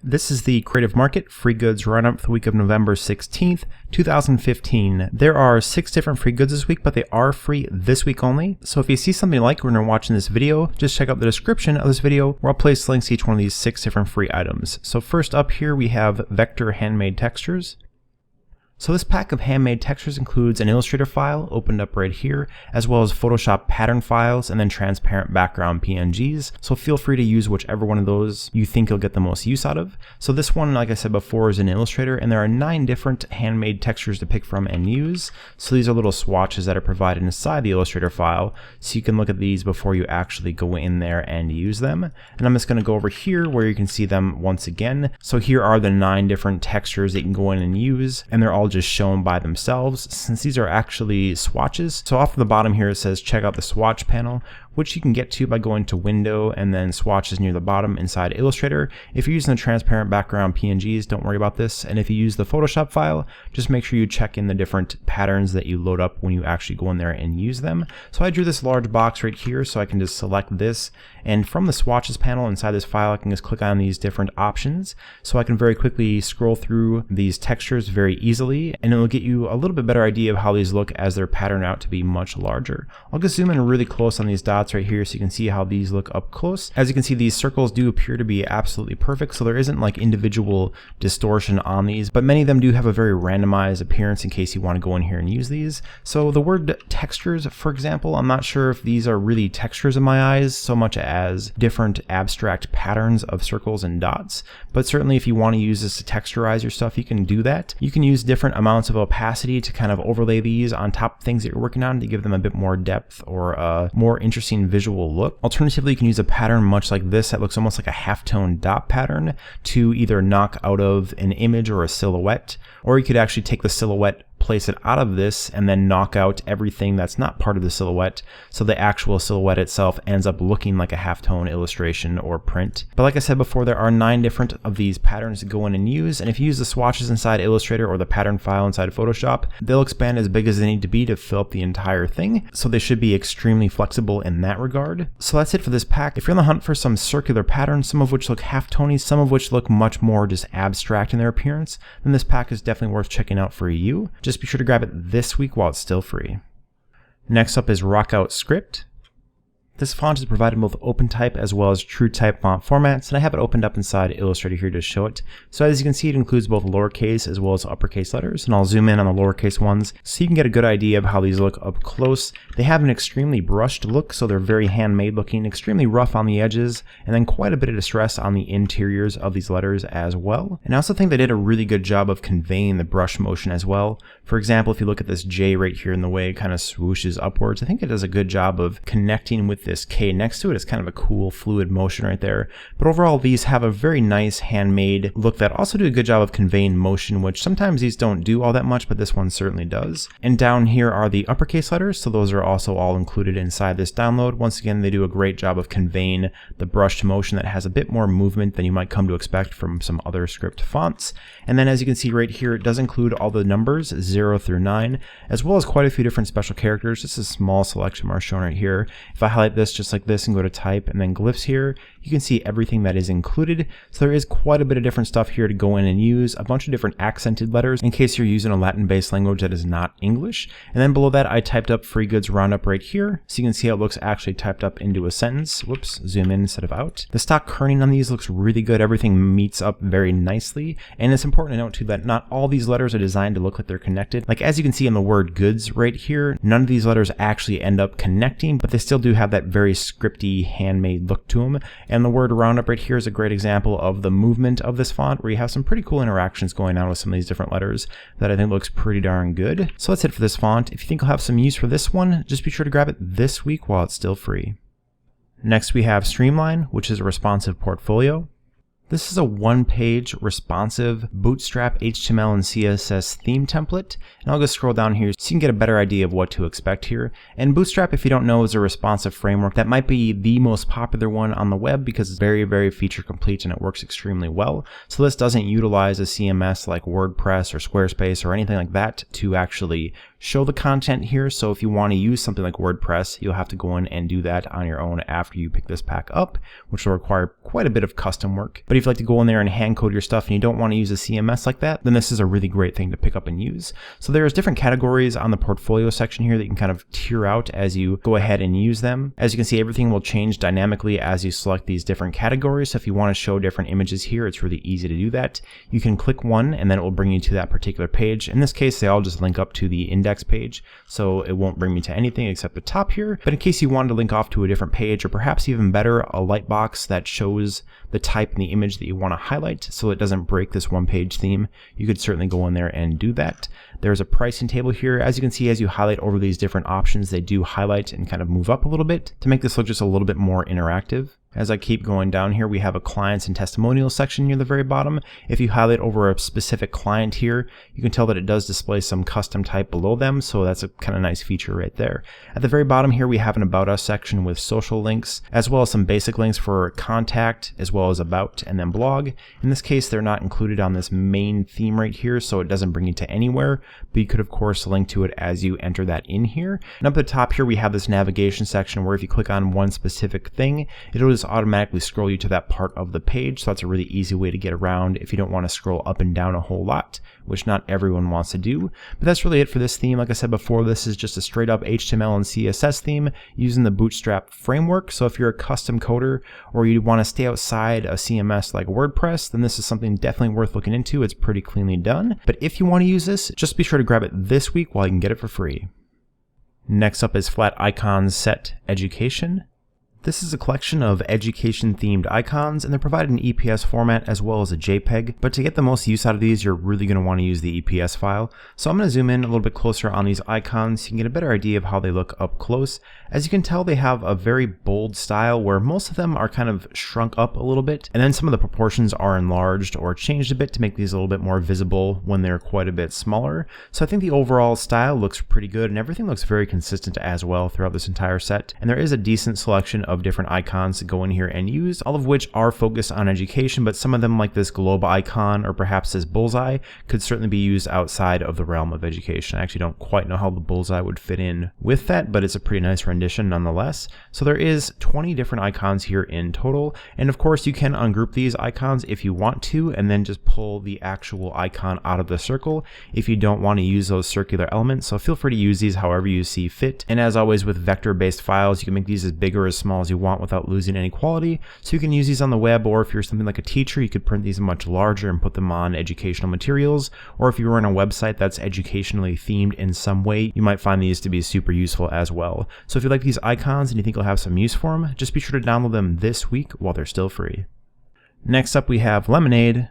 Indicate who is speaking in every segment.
Speaker 1: This is the Creative Market Free Goods Roundup for the week of November 16th, 2015. There are 6 different free goods this week, but they are free this week only. So if you see something you like when you're watching this video, just check out the description of this video where I'll place links to each one of these 6 different free items. So first up here we have Vector Handmade Textures. So this pack of handmade textures includes an Illustrator file opened up right here, as well as Photoshop pattern files and then transparent background PNGs. So feel free to use whichever one of those you think you'll get the most use out of. So this one, like I said before, is an Illustrator, and there are 9 different handmade textures to pick from and use. So these are little swatches that are provided inside the Illustrator file, so you can look at these before you actually go in there and use them. And I'm just going to go over here where you can see them once again. So here are the 9 different textures that you can go in and use, and they're all just shown by themselves since these are actually swatches. So off the bottom here it says check out the swatch panel, which you can get to by going to Window and then Swatches near the bottom inside Illustrator. If you're using the transparent background PNGs, don't worry about this. And if you use the Photoshop file, just make sure you check in the different patterns that you load up when you actually go in there and use them. So I drew this large box right here, so I can just select this. And from the Swatches panel inside this file, I can just click on these different options. So I can very quickly scroll through these textures very easily, and it'll get you a little bit better idea of how these look as they're patterned out to be much larger. I'll just zoom in really close on these dots right here so you can see how these look up close. As you can see, these circles do appear to be absolutely perfect, so there isn't like individual distortion on these, but many of them do have a very randomized appearance in case you want to go in here and use these. So the word textures, for example, I'm not sure if these are really textures in my eyes so much as different abstract patterns of circles and dots, but certainly if you want to use this to texturize your stuff, you can do that. You can use different amounts of opacity to kind of overlay these on top of things that you're working on to give them a bit more depth or a more interesting visual look. Alternatively, you can use a pattern much like this that looks almost like a halftone dot pattern to either knock out of an image or a silhouette, or you could actually take the silhouette, place it out of this, and then knock out everything that's not part of the silhouette, so the actual silhouette itself ends up looking like a halftone illustration or print. But like I said before, there are 9 different of these patterns to go in and use, and if you use the swatches inside Illustrator or the pattern file inside Photoshop, they'll expand as big as they need to be to fill up the entire thing, so they should be extremely flexible in that regard. So that's it for this pack. If you're on the hunt for some circular patterns, some of which look halftony, some of which look much more just abstract in their appearance, then this pack is definitely worth checking out for you. Just be sure to grab it this week while it's still free. Next up is RockOut Script. This font is provided in both OpenType as well as TrueType font formats, and I have it opened up inside Illustrator here to show it. So as you can see, it includes both lowercase as well as uppercase letters, and I'll zoom in on the lowercase ones so you can get a good idea of how these look up close. They have an extremely brushed look, so they're very handmade looking, extremely rough on the edges, and then quite a bit of distress on the interiors of these letters as well. And I also think they did a really good job of conveying the brush motion as well. For example, if you look at this J right here in the way it kind of swooshes upwards, I think it does a good job of connecting with this K next to it. It's kind of a cool fluid motion right there. But overall, these have a very nice handmade look that also do a good job of conveying motion, which sometimes these don't do all that much, but this one certainly does. And down here are the uppercase letters, so those are also all included inside this download. Once again, they do a great job of conveying the brushed motion that has a bit more movement than you might come to expect from some other script fonts. And then as you can see right here, it does include all the numbers 0 through 9, as well as quite a few different special characters. Just a small selection are shown right here. If I highlight this just like this and go to type and then glyphs here, you can see everything that is included. So there is quite a bit of different stuff here to go in and use, a bunch of different accented letters in case you're using a Latin-based language that is not English. And then below that, I typed up Free Goods Roundup right here, so you can see how it looks actually typed up into a sentence. Whoops, zoom in instead of out. The stock kerning on these looks really good. Everything meets up very nicely, and it's important to note too that not all these letters are designed to look like they're connected. Like as you can see in the word goods right here, none of these letters actually end up connecting, but they still do have that very scripty handmade look to them. And the word roundup right here is a great example of the movement of this font, where you have some pretty cool interactions going on with some of these different letters that I think looks pretty darn good. So that's it for this font. If you think you'll have some use for this one, just be sure to grab it this week while it's still free. Next we have Streamline, which is a responsive portfolio. This is a one-page responsive Bootstrap HTML and CSS theme template, and I'll just scroll down here so you can get a better idea of what to expect here. And Bootstrap, if you don't know, is a responsive framework that might be the most popular one on the web because it's very, very feature complete and it works extremely well. So this doesn't utilize a CMS like WordPress or Squarespace or anything like that to actually show the content here. So if you want to use something like WordPress, you'll have to go in and do that on your own after you pick this pack up, which will require quite a bit of custom work. But But if you like to go in there and hand code your stuff and you don't want to use a CMS like that, then this is a really great thing to pick up and use. So there's different categories on the portfolio section here that you can kind of tier out as you go ahead and use them. As you can see, everything will change dynamically as you select these different categories. So if you want to show different images here, it's really easy to do that. You can click one and then it will bring you to that particular page. In this case, they all just link up to the index page, so it won't bring me to anything except the top here. But in case you wanted to link off to a different page, or perhaps even better, a lightbox that shows the type and the image that you want to highlight so it doesn't break this one page theme, you could certainly go in there and do that. There's a pricing table here. As you can see, as you highlight over these different options, they do highlight and kind of move up a little bit to make this look just a little bit more interactive. As I keep going down here, we have a clients and testimonials section near the very bottom. If you highlight over a specific client here, you can tell that it does display some custom type below them, so that's a kind of nice feature right there. At the very bottom here, we have an About Us section with social links, as well as some basic links for contact, as well as about, and then blog. In this case, they're not included on this main theme right here, so it doesn't bring you to anywhere, but you could of course link to it as you enter that in here. And up at the top here, we have this navigation section where if you click on one specific thing, it'll just automatically scroll you to that part of the page. So that's a really easy way to get around if you don't want to scroll up and down a whole lot, which not everyone wants to do. But that's really it for this theme. Like I said before, this is just a straight up HTML and CSS theme using the Bootstrap framework. So if you're a custom coder or you want to stay outside a CMS like WordPress, then this is something definitely worth looking into. It's pretty cleanly done. But if you want to use this, just be sure to grab it this week while you can get it for free. Next up is Flat Icons Set Education. This is a collection of education-themed icons, and they're provided in EPS format as well as a JPEG, but to get the most use out of these, you're really going to want to use the EPS file. So I'm going to zoom in a little bit closer on these icons so you can get a better idea of how they look up close. As you can tell, they have a very bold style where most of them are kind of shrunk up a little bit, and then some of the proportions are enlarged or changed a bit to make these a little bit more visible when they're quite a bit smaller. So I think the overall style looks pretty good, and everything looks very consistent as well throughout this entire set. And there is a decent selection of different icons to go in here and use, all of which are focused on education, but some of them, like this globe icon or perhaps this bullseye, could certainly be used outside of the realm of education. I actually don't quite know how the bullseye would fit in with that, but it's a pretty nice rendition nonetheless. So there is 20 different icons here in total, and of course you can ungroup these icons if you want to, and then just pull the actual icon out of the circle if you don't want to use those circular elements. So feel free to use these however you see fit. And as always with vector-based files, you can make these as big or as small as you want without losing any quality. So you can use these on the web, or if you're something like a teacher, you could print these much larger and put them on educational materials. Or if you run a website that's educationally themed in some way, you might find these to be super useful as well. So if you like these icons and you think you'll have some use for them, just be sure to download them this week while they're still free. Next up we have Lemonade.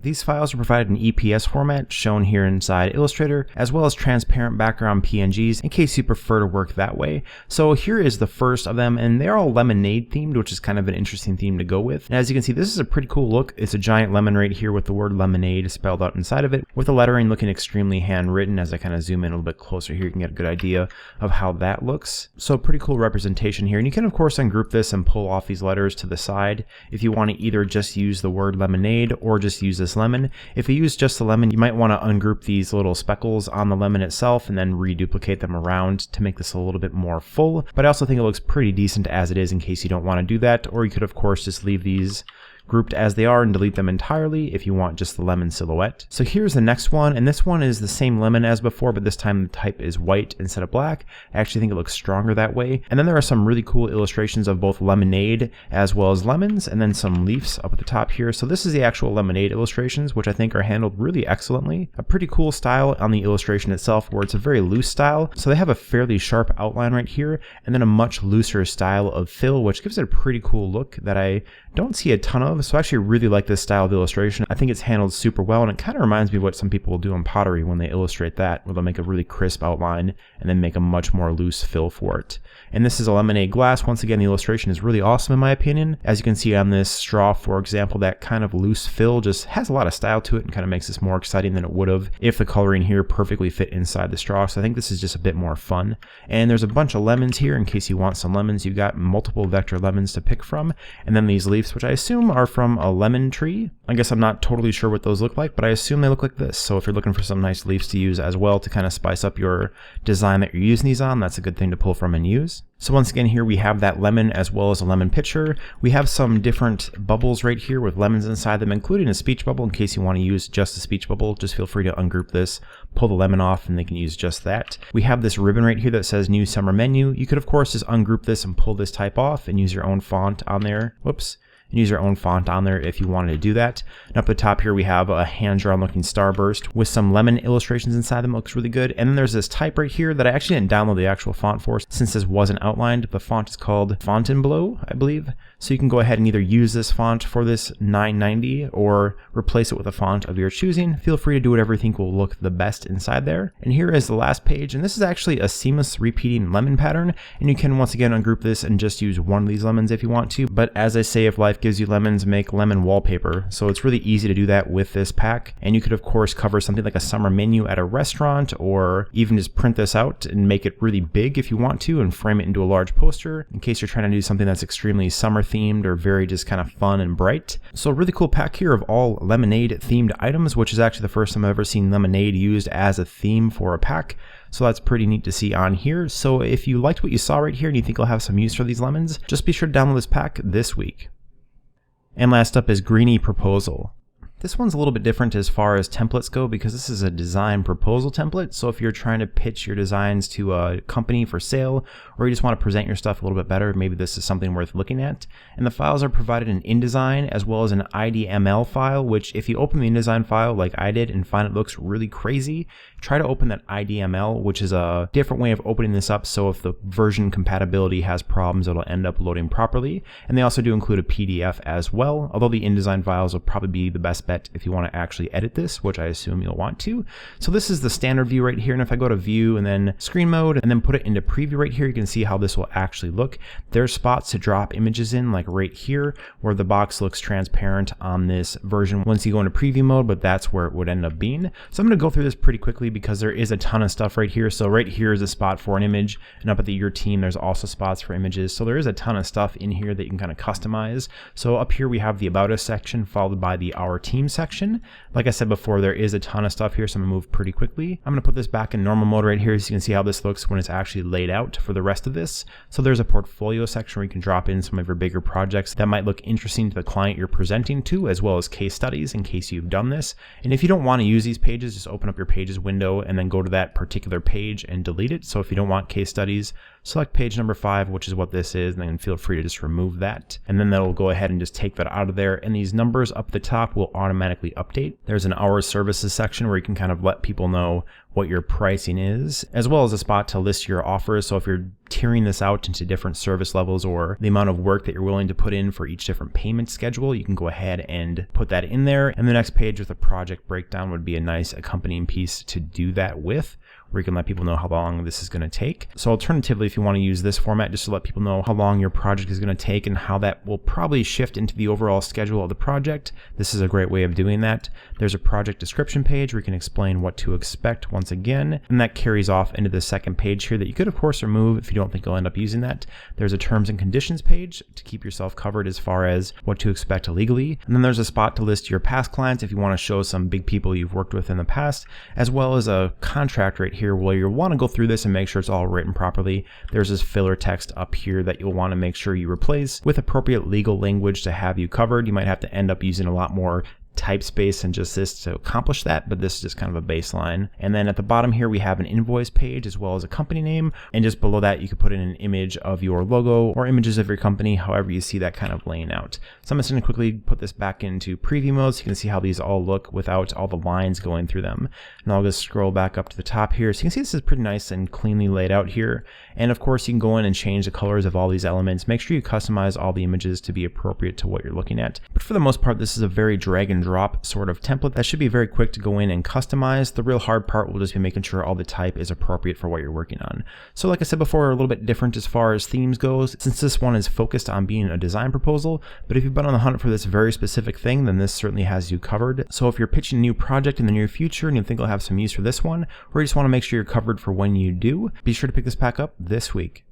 Speaker 1: These files are provided in EPS format, shown here inside Illustrator, as well as transparent background PNGs in case you prefer to work that way. So here is the first of them, and they're all lemonade themed, which is kind of an interesting theme to go with. And as you can see, this is a pretty cool look. It's a giant lemon right here with the word lemonade spelled out inside of it, with the lettering looking extremely handwritten. As I kind of zoom in a little bit closer here, you can get a good idea of how that looks. So pretty cool representation here. And you can of course ungroup this and pull off these letters to the side if you want to either just use the word lemonade or just use this lemon. If you use just the lemon, you might want to ungroup these little speckles on the lemon itself and then reduplicate them around to make this a little bit more full. But I also think it looks pretty decent as it is in case you don't want to do that, or you could of course just leave these grouped as they are and delete them entirely if you want just the lemon silhouette. So here's the next one, and this one is the same lemon as before, but this time the type is white instead of black. I actually think it looks stronger that way. And then there are some really cool illustrations of both lemonade as well as lemons, and then some leaves up at the top here. So this is the actual lemonade illustrations, which I think are handled really excellently. A pretty cool style on the illustration itself, where it's a very loose style. So they have a fairly sharp outline right here, and then a much looser style of fill, which gives it a pretty cool look that I don't see a ton of. So I actually really like this style of illustration. I think it's handled super well, and it kind of reminds me of what some people will do in pottery when they illustrate that, where they'll make a really crisp outline and then make a much more loose fill for it. And this is a lemonade glass. Once again, the illustration is really awesome in my opinion. As you can see on this straw, for example, that kind of loose fill just has a lot of style to it and kind of makes this more exciting than it would have if the coloring here perfectly fit inside the straw. So I think this is just a bit more fun. And there's a bunch of lemons here in case you want some lemons. You've got multiple vector lemons to pick from. And then these leaves, which I assume are are from a lemon tree. I guess I'm not totally sure what those look like, but I assume they look like this. So if you're looking for some nice leaves to use as well to kind of spice up your design that you're using these on, that's a good thing to pull from and use. So once again, here we have that lemon as well as a lemon pitcher. We have some different bubbles right here with lemons inside them, including a speech bubble in case you want to use just a speech bubble. Just feel free to ungroup this, pull the lemon off, and they can use just that. We have this ribbon right here that says new summer menu. You could of course just ungroup this and pull this type off and use your own font on there. Whoops. And use your own font on there if you wanted to do that. And up at the top here we have a hand-drawn looking starburst with some lemon illustrations inside them. It looks really good. And then there's this type right here that I actually didn't download the actual font for since this wasn't outlined. The font is called Fontainebleau, I believe. So you can go ahead and either use this font for this 990 or replace it with a font of your choosing. Feel free to do whatever you think will look the best inside there. And here is the last page, and this is actually a seamless repeating lemon pattern, and you can once again ungroup this and just use one of these lemons if you want to. But as I say, if life gives you lemons, make lemon wallpaper. So it's really easy to do that with this pack. And you could of course cover something like a summer menu at a restaurant, or even just print this out and make it really big if you want to and frame it into a large poster in case you're trying to do something that's extremely summer themed or very just kind of fun and bright. So a really cool pack here of all lemonade themed items, which is actually the first time I've ever seen lemonade used as a theme for a pack. So that's pretty neat to see on here. So if you liked what you saw right here and you think you'll have some use for these lemons, just be sure to download this pack this week. And last up is Greeney Proposal. This one's a little bit different as far as templates go because this is a design proposal template. So if you're trying to pitch your designs to a company for sale, or you just want to present your stuff a little bit better, maybe this is something worth looking at. And the files are provided in InDesign as well as an IDML file, which if you open the InDesign file like I did and find it looks really crazy, try to open that IDML, which is a different way of opening this up. So if the version compatibility has problems, it'll end up loading properly. And they also do include a PDF as well, although the InDesign files will probably be the best bet if you want to actually edit this, which I assume you'll want to. So this is the standard view right here. And if I go to view and then screen mode and then put it into preview right here, you can see how this will actually look. There's spots to drop images in, like right here, where the box looks transparent on this version once you go into preview mode, but that's where it would end up being. So I'm going to go through this pretty quickly because there is a ton of stuff right here. So right here is a spot for an image, and up at the your team there's also spots for images. So there is a ton of stuff in here that you can kind of customize. So up here we have the About Us section followed by the Our Team section. Like I said before, there is a ton of stuff here, so I'm gonna move pretty quickly. I'm gonna put this back in normal mode right here so you can see how this looks when it's actually laid out for the rest of this. So there's a portfolio section where you can drop in some of your bigger projects that might look interesting to the client you're presenting to, as well as case studies in case you've done this. And if you don't want to use these pages, just open up your pages window and then go to that particular page and delete it. So if you don't want case studies, select page number 5, which is what this is, and then feel free to just remove that. And then that'll go ahead and just take that out of there. And these numbers up the top will automatically update. There's an hours services section where you can kind of let people know what your pricing is, as well as a spot to list your offers. So if you're tiering this out into different service levels or the amount of work that you're willing to put in for each different payment schedule, you can go ahead and put that in there. And the next page with a project breakdown would be a nice accompanying piece to do that with, where you can let people know how long this is going to take. So alternatively, if you want to use this format just to let people know how long your project is going to take and how that will probably shift into the overall schedule of the project, this is a great way of doing that. There's a project description page where you can explain what to expect once again, and that carries off into the second page here that you could of course remove if you don't think you'll end up using that. There's a terms and conditions page to keep yourself covered as far as what to expect legally. And then there's a spot to list your past clients if you want to show some big people you've worked with in the past, as well as a contract right here where you'll want to go through this and make sure it's all written properly. There's this filler text up here that you'll want to make sure you replace with appropriate legal language to have you covered. You might have to end up using a lot more type space and just this to accomplish that, but this is just kind of a baseline. And then at the bottom here we have an invoice page as well as a company name, and just below that you could put in an image of your logo or images of your company, however you see that kind of laying out. So I'm just going to quickly put this back into preview mode so you can see how these all look without all the lines going through them. And I'll just scroll back up to the top here so you can see this is pretty nice and cleanly laid out here. And of course you can go in and change the colors of all these elements. Make sure you customize all the images to be appropriate to what you're looking at. But for the most part, this is a very drag and drop sort of template that should be very quick to go in and customize. The real hard part will just be making sure all the type is appropriate for what you're working on. So like I said before, a little bit different as far as themes goes, since this one is focused on being a design proposal. But if you've been on the hunt for this very specific thing, then this certainly has you covered. So if you're pitching a new project in the near future and you think you'll have some use for this one, or you just want to make sure you're covered for when you do, be sure to pick this pack up this week.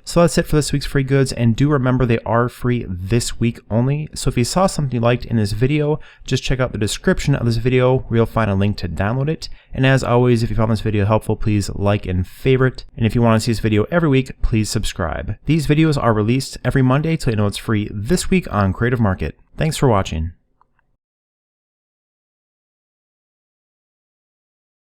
Speaker 1: So that's it for this week's free goods, and do remember they are free this week only. So if you saw something you liked in this video, just check out the description of this video where you'll find a link to download it. And as always, if you found this video helpful, please like and favorite. And if you want to see this video every week, please subscribe. These videos are released every Monday, so you know it's free this week on Creative Market. Thanks for watching.